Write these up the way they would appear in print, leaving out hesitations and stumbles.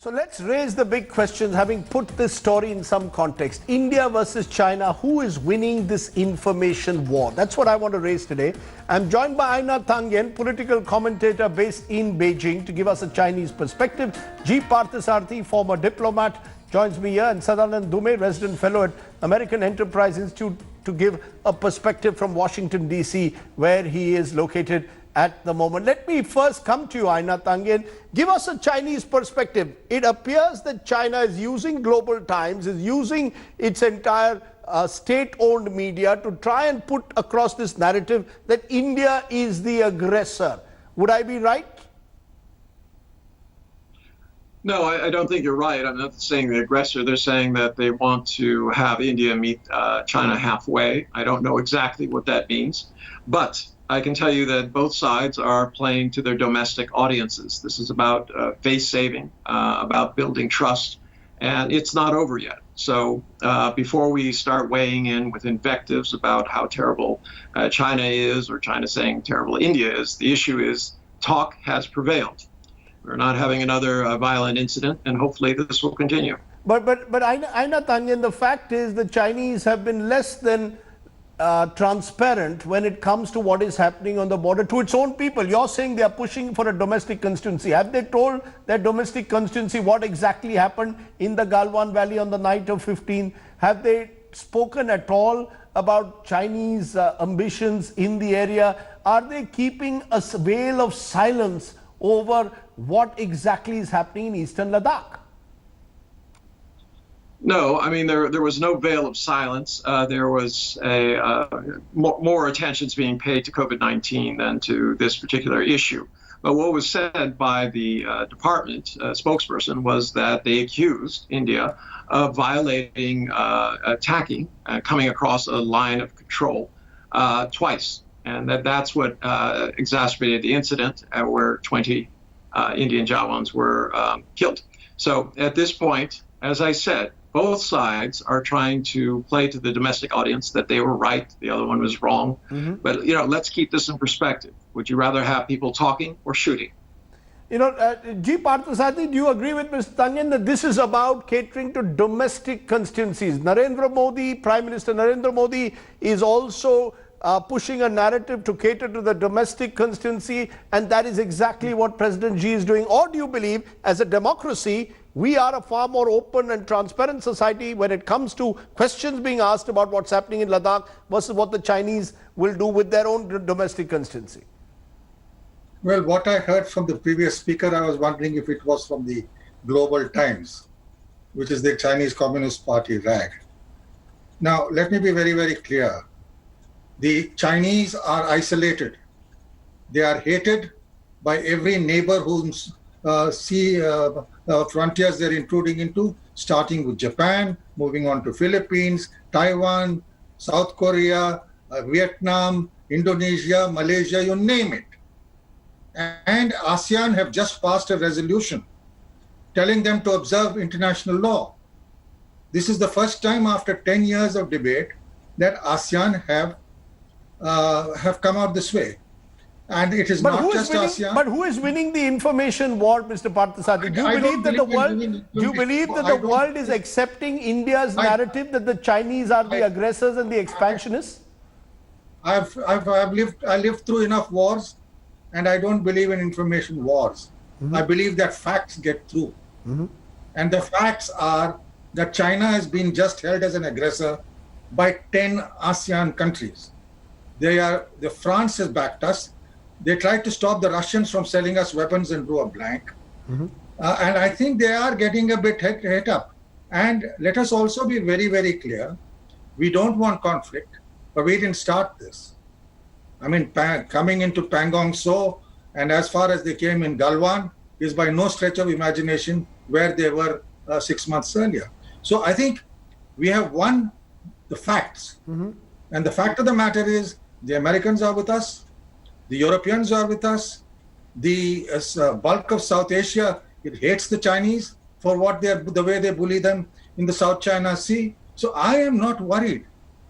So let's raise the big questions, having put this story in some context. India versus China, who is winning this information war? That's what I want to raise today. I'm joined by Einar Tangen, political commentator based in Beijing, to give us a Chinese perspective. Parthasarathy, former diplomat, joins me here, and Sadanand Dhume, resident fellow at American Enterprise Institute, to give a perspective from Washington, D.C., where he is located at the moment. Let me first come to you, Einar Tangen. Give us a Chinese perspective. It appears that China is using Global Times, is using its entire state-owned media to try and put across this narrative that India is the aggressor. Would I be right? No, I don't think you're right. I'm not saying the aggressor. They're saying that they want to have India meet China halfway. I don't know exactly what that means, but I can tell you that both sides are playing to their domestic audiences. This is about face saving, about building trust, and it's not over yet. So before we start weighing in with invectives about how terrible China is, or China saying terrible India is, the issue is talk has prevailed. We're not having another violent incident, and hopefully this will continue. But Einar Tangen, the fact is the Chinese have been less than transparent when it comes to what is happening on the border to its own people. You're saying they are pushing for a domestic constituency. Have they told their domestic constituency what exactly happened in the Galwan Valley on the night of 15? Have they spoken at all about Chinese ambitions in the area? Are they keeping a veil of silence over what exactly is happening in eastern Ladakh? No, I mean, there was no veil of silence. There was more attention being paid to COVID-19 than to this particular issue. But what was said by the department spokesperson was that they accused India of violating, attacking, coming across a line of control twice. And that's what exacerbated the incident where 20 Indian Jawans were killed. So at this point, as I said, both sides are trying to play to the domestic audience that they were right, the other one was wrong. But, let's keep this in perspective. Would you rather have people talking or shooting? Parthasarathy, do you agree with Mr. Tangen that this is about catering to domestic constituencies? Narendra Modi, Prime Minister Narendra Modi, is also pushing a narrative to cater to the domestic constituency, and that is exactly what President Xi is doing. Or do you believe, as a democracy, we are a far more open and transparent society when it comes to questions being asked about what's happening in Ladakh versus what the Chinese will do with their own domestic constituency? Well, what I heard from the previous speaker, I was wondering if it was from the Global Times, which is the Chinese Communist Party rag. Now, let me be very, very clear. The Chinese are isolated. They are hated by every neighbor whose frontiers they're intruding into, starting with Japan, moving on to Philippines, Taiwan, South Korea, Vietnam, Indonesia, Malaysia, you name it. And ASEAN have just passed a resolution telling them to observe international law. This is the first time after 10 years of debate that ASEAN have come out this way. And it is not just ASEAN. But who is winning the information war, Mr. Parthasarathy? Do you believe that the world is accepting India's narrative that the Chinese are the aggressors and the expansionists? I lived through enough wars, and I don't believe in information wars. I believe that facts get through. And the facts are that China has been just held as an aggressor by 10 ASEAN countries. France has backed us. They tried to stop the Russians from selling us weapons and drew a blank. And I think they are getting a bit head up. And let us also be very, very clear. We don't want conflict, but we didn't start this. I mean, coming into Pangong So, and as far as they came in Galwan, is by no stretch of imagination where they were 6 months earlier. So I think we have won the facts. And the fact of the matter is, the Americans are with us. The Europeans are with us. The bulk of South Asia, it hates the Chinese for the way they bully them in the South China Sea. So I am not worried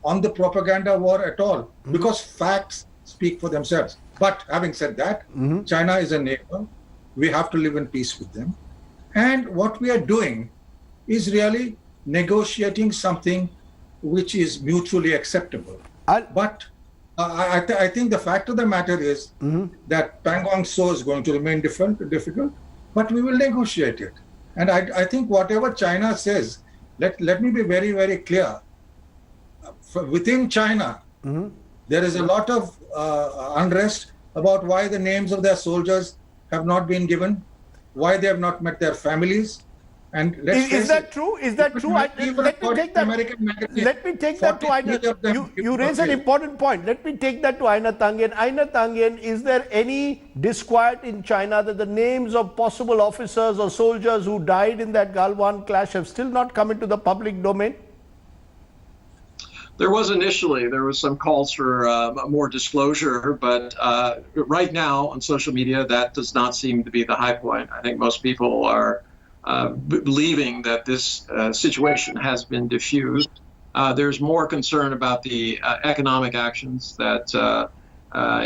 on the propaganda war at all, because facts speak for themselves. But having said that, China is a neighbor. We have to live in peace with them. And what we are doing is really negotiating something which is mutually acceptable. But I think the fact of the matter is that Pangong Tso is going to remain difficult, but we will negotiate it. And I think whatever China says, let me be very, very clear. Within China, there is a lot of unrest about why the names of their soldiers have not been given, why they have not met their families. And is that true? Is that true? Let me take that. Let me take that to Einar. You raise an important point. Let me take that to Einar Tangen. Einar Tangen, is there any disquiet in China that the names of possible officers or soldiers who died in that Galwan clash have still not come into the public domain? There was some calls for more disclosure, but right now on social media, that does not seem to be the high point. I think most people are believing that this situation has been diffused. There's more concern about the economic actions that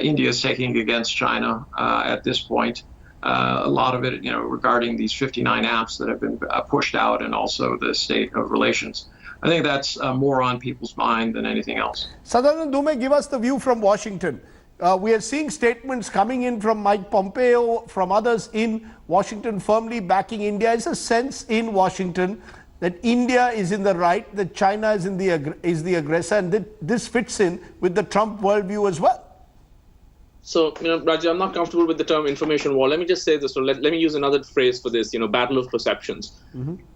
India is taking against China at this point. A lot of it, regarding these 59 apps that have been pushed out, and also the state of relations. I think that's more on people's mind than anything else. Sadanand Dhume, give us the view from Washington. We are seeing statements coming in from Mike Pompeo, from others in Washington, firmly backing India. Is a sense in Washington that India is in the right, that China is the aggressor, and that this fits in with the Trump worldview as well. So, Raja, I'm not comfortable with the term information war. Let me just say this, or let me use another phrase for this, battle of perceptions.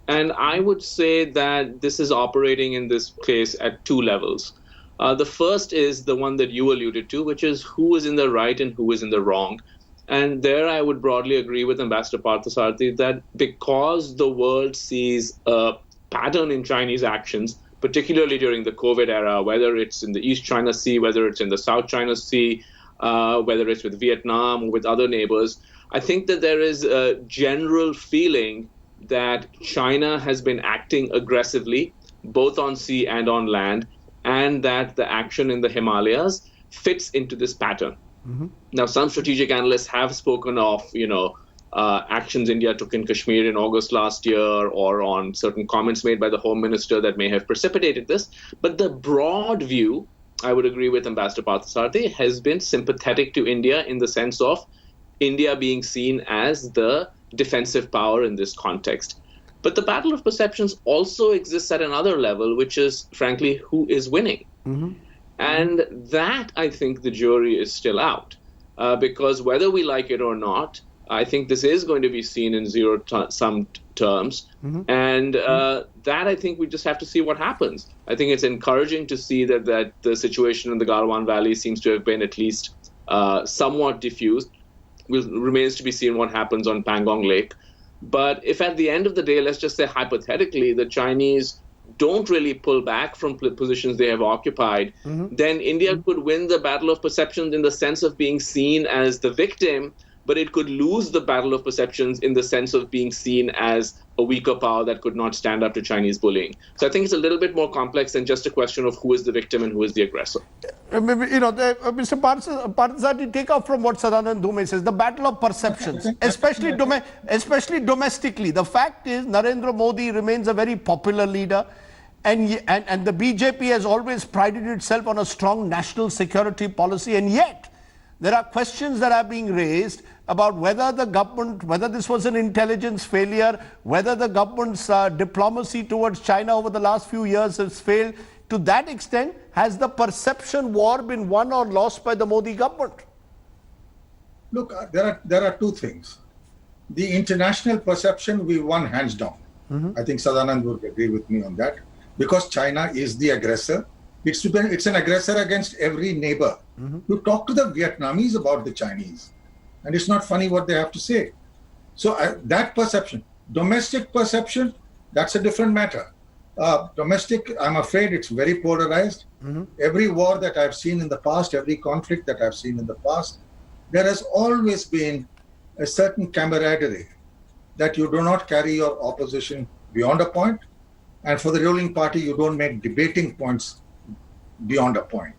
And I would say that this is operating in this case at two levels. The first is the one that you alluded to, which is who is in the right and who is in the wrong. And there I would broadly agree with Ambassador Parthasarathy that because the world sees a pattern in Chinese actions, particularly during the COVID era, whether it's in the East China Sea, whether it's in the South China Sea, whether it's with Vietnam or with other neighbors, I think that there is a general feeling that China has been acting aggressively, both on sea and on land, and that the action in the Himalayas fits into this pattern. Now, some strategic analysts have spoken of, actions India took in Kashmir in August last year, or on certain comments made by the Home Minister that may have precipitated this. But the broad view, I would agree with Ambassador Parthasarathy, has been sympathetic to India in the sense of India being seen as the defensive power in this context. But the battle of perceptions also exists at another level, which is, frankly, who is winning. And that, I think, the jury is still out. Because whether we like it or not, I think this is going to be seen in zero-sum terms. And that, I think, we just have to see what happens. I think it's encouraging to see that the situation in the Galwan Valley seems to have been at least somewhat diffused. Remains to be seen what happens on Pangong Lake. But if at the end of the day, let's just say hypothetically, the Chinese don't really pull back from positions they have occupied, then India could win the battle of perceptions in the sense of being seen as the victim, but it could lose the battle of perceptions in the sense of being seen as a weaker power that could not stand up to Chinese bullying. So I think it's a little bit more complex than just a question of who is the victim and who is the aggressor. Mr. Parthasarathy, take off from what Sadanand Dhume says, the battle of perceptions, especially domestically. The fact is Narendra Modi remains a very popular leader, and the BJP has always prided itself on a strong national security policy, and yet there are questions that are being raised about whether the government, whether this was an intelligence failure, whether the government's diplomacy towards China over the last few years has failed. To that extent, has the perception war been won or lost by the Modi government? Look, there are two things. The international perception we won hands down. I think Sadanand would agree with me on that, because China is the aggressor. It's an aggressor against every neighbor. You talk to the Vietnamese about the Chinese, and it's not funny what they have to say. So that perception, domestic perception, that's a different matter. Domestic, I'm afraid it's very polarized. Every war that I've seen in the past, every conflict that I've seen in the past, there has always been a certain camaraderie that you do not carry your opposition beyond a point, and for the ruling party, you don't make debating points beyond a point.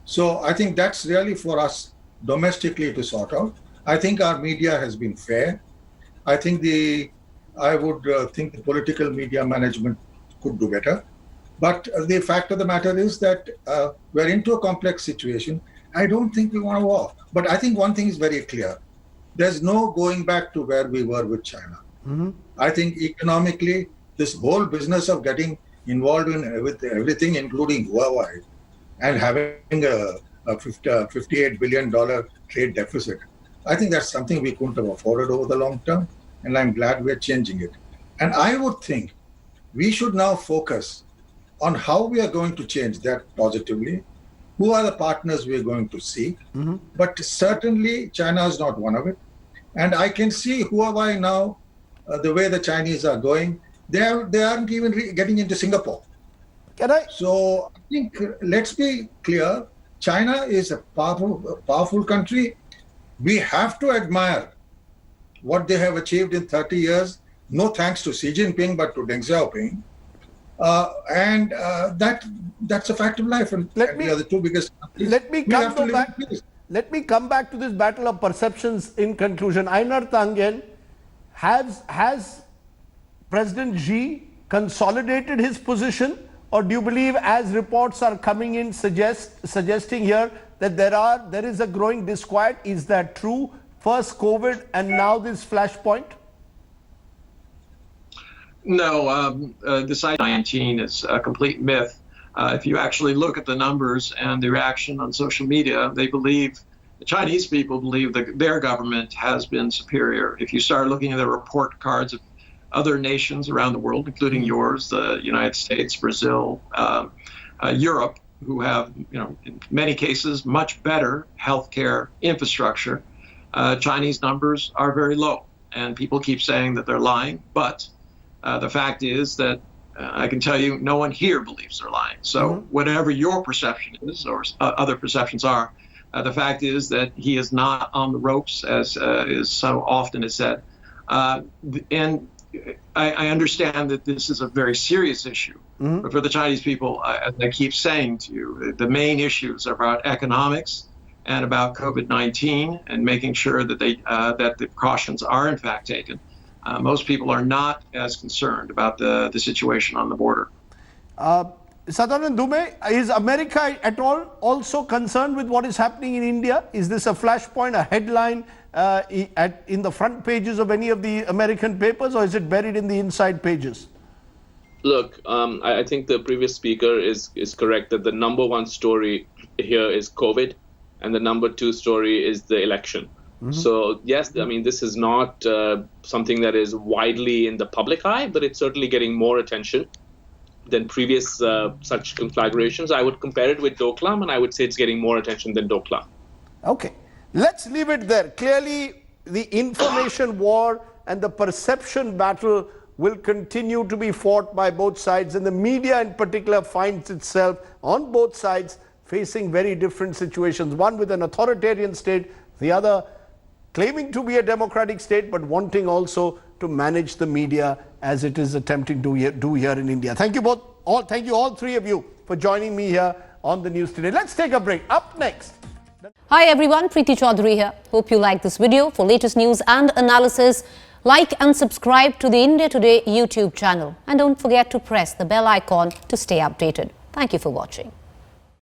So I think that's really for us domestically to sort out. I think our media has been fair. I think the I would think the political media management could do better. But the fact of the matter is that we're into a complex situation. I don't think we want a war. But I think one thing is very clear. There's no going back to where we were with China. I think economically, this whole business of getting involved in with everything, including Huawei, and having a $58 billion trade deficit, I think that's something we couldn't have afforded over the long term, and I'm glad we're changing it. And I would think we should now focus on how we are going to change that positively, who are the partners we're going to seek, but certainly China is not one of it. And I can see Huawei now, the way the Chinese are going, they aren't even getting into Singapore. So I think let's be clear, China is a powerful country. We have to admire what they have achieved in 30 years, no thanks to Xi Jinping, but to Deng Xiaoping. And that's a fact of life. And we are the two biggest countries. Let me come back to this battle of perceptions in conclusion. Einar Tangen, has President Xi consolidated his position, or do you believe, as reports are coming in suggesting here, that there is a growing disquiet? Is that true? First COVID and now this flashpoint? No, this COVID-19 is a complete myth. If you actually look at the numbers and the reaction on social media, the Chinese people believe that their government has been superior. If you start looking at the report cards of other nations around the world, including yours, the United States, Brazil, Europe, who have, in many cases, much better healthcare infrastructure, Chinese numbers are very low. And people keep saying that they're lying, but the fact is that I can tell you no one here believes they're lying. So whatever your perception is, or other perceptions are, the fact is that he is not on the ropes, as is so often is said. And I understand that this is a very serious issue. But for the Chinese people, as I keep saying to you, the main issues are about economics and about COVID-19 and making sure that that the precautions are in fact taken. Most people are not as concerned about the situation on the border. Sadanand Dhume, is America at all also concerned with what is happening in India? Is this a flashpoint, a headline in the front pages of any of the American papers, or is it buried in the inside pages? Look, I think the previous speaker is correct that the number one story here is COVID, and the number two story is the election. So yes, I mean, this is not something that is widely in the public eye, but it's certainly getting more attention than previous such conflagrations. I would compare it with Doklam, and I would say it's getting more attention than Doklam. Okay, let's leave it there. Clearly, the information war and the perception battle will continue to be fought by both sides, and the media in particular finds itself on both sides facing very different situations, one with an authoritarian state, the other claiming to be a democratic state, but wanting also to manage the media as it is attempting to do here in India. Thank you all three of you for joining me here on the news today. Let's take a break. Up next. Hi everyone, Preeti Chaudhary here. Hope you like this video. For latest news and analysis, like and subscribe to the India Today YouTube channel. And don't forget to press the bell icon to stay updated. Thank you for watching.